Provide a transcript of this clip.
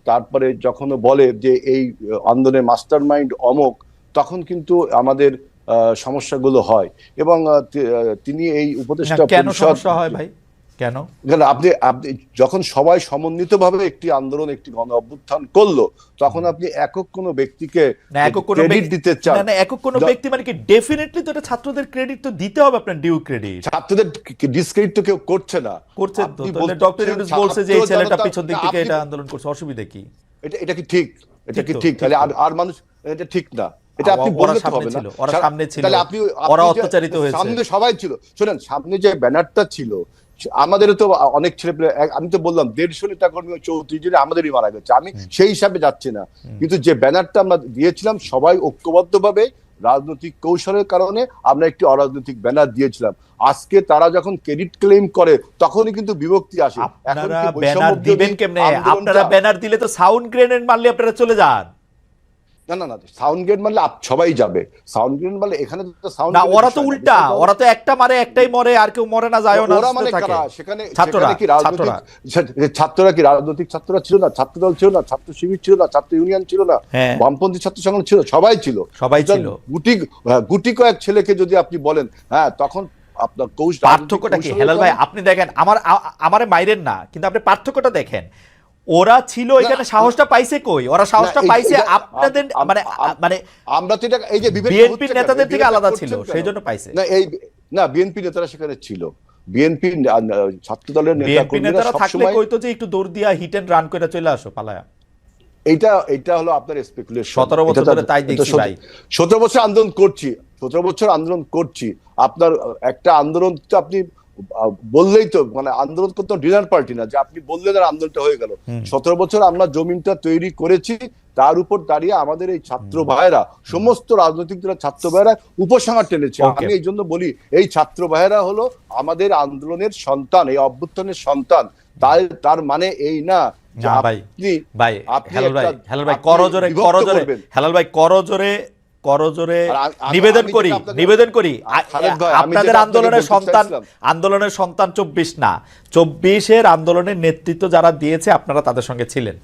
তারপরে যখন বলে যে এই আন্দোলনের মাস্টার মাইন্ড অমক, তখন কিন্তু আমাদের সমস্যাগুলো হয়। এবং তিনি এই উপদেষ্টা কেন পরিষদ সমস্যা হয় ভাই, কেন? আপনি আপনি যখন সবাই সমন্বিতভাবে একটি আন্দোলন, একটি গণ অভ্যুত্থান করলো, তখন আপনি একক কোনো ব্যক্তিকে ক্রেডিট দিতে চান না, একক কোনো ব্যক্তি মানে কি? ডেফিনেটলি তো এটা ছাত্রদের ক্রেডিট তো দিতে হবে, আপনার ডিউ ক্রেডিট। ছাত্রদের ডিসক্রেডিট তো কেউ করছে না, করছেন তো। ডক্টর ইউনূস বলছে যে এই ছেলেটা পিছন দিক থেকে এটা আন্দোলন করছে, অসুবিধা কি? এটা কি ঠিক? এটা কি ঠিক? তাহলে আর মানুষ, এটা ঠিক না, এটা আপনি বলতে তো হবে না। ওরা সামনে ছিল, তাহলে আপনি ওরা অত্যাচারিত হয়েছে, সামনে সবাই ছিল। শুনেন, সামনে যে ব্যানারটা ছিল, আমাদেরও তো অনেক ছেলে পেলে, আমি তো বললাম 150 নেতা কর্মী 34 জনে আমাদেরই মারা গেছে, আমি সেই হিসাবে যাচ্ছি না, কিন্তু যে ব্যানারটা আমরা দিয়েছিলাম সবাই ঐক্যবদ্ধভাবে রাজনৈতিক কৌশলের কারণে আমরা একটি অরাজনৈতিক ব্যানার দিয়েছিলাম। আজকে তারা যখন ক্রেডিট ক্লেম করে তখনই কিন্তু বিভক্তি আসে। আপনারা ব্যানার দিবেন কেমনে? আপনারা ব্যানার দিলে তো সাউন্ড গ্রেনেড মারলে আপনারা চলে যান। না না না, সাউন্ড গ্রেড মারলে সবাই যাবে। সাউন্ড গ্রেড মারলে এখানে তো সাউন্ড, না, ওরা তো উল্টা, ওরা তো একটা মারে একটাই মরে, আর কেউ মরে না, যায় না। ওরা মানে কারা? সেখানে কি ছাত্ররা কি রাজনৈতিক ছাত্ররা ছিল না? ছাত্রদল ছিল না? ছাত্র শিবির ছিল না? ছাত্র ইউনিয়ন ছিল না? বামপন্থী ছাত্র সংগঠন ছিল? সবাই ছিল, সবাই ছিল। গুটি কয়েক ছেলেকে যদি আপনি বলেন, হ্যাঁ, তখন আপনার পার্থক্যটা কি হেলাল ভাই? আপনি দেখেন, আমারে মাইরেন না, কিন্তু আপনি পার্থক্যটা দেখেন। ওরা ছিল এখানে, সাহসটা পাইছে কই? ওরা সাহসটা পাইছে আপনাদের মানে আমরা তো এটা, এই যে বিএনপি নেতাদের থেকে আলাদা ছিল, সেই জন্য পাইছে। না, বিএনপি নেতারা সেখানে ছিল, বিএনপি ছাত্র দলের নেতারা থাকলে কইতো যে একটু দৌড় দিয়া হিট এন্ড রান করে চলে আসো পালায়া। এটা হলো আপনার স্পেকুলেশন। 17 বছর ধরে তাই দেখছি ভাই। 17 বছর আন্দোলন করছি, 17 বছর আন্দোলন করছি। আপনার একটা আন্দোলন তো আপনি বললেই তো, মানে আন্দোলন করতে ডিনার পার্টি না যে আপনি বললেন আর আন্দোলনটা হয়ে গেল। 17 বছর আমরা জমিনটা তৈরি করেছি, তার উপর দাঁড়িয়ে আমাদের এই ছাত্র ভাইয়েরা, সমস্ত রাজনৈতিক দলের ছাত্র ভাইয়েরা উপসংহার টেনেছে। আমি এই জন্য বলি, এই ছাত্র ভাইয়েরা হলো আমাদের আন্দোলনের সন্তান, এই অভ্যুত্থানের সন্তান। তার মানে এই না যে করজোরে নিবেদন করি আপনাদের আন্দোলনের সন্তান 24 না, 24-এর আন্দোলনের নেতৃত্ব যারা দিয়েছে আপনারা তাদের সঙ্গে ছিলেন।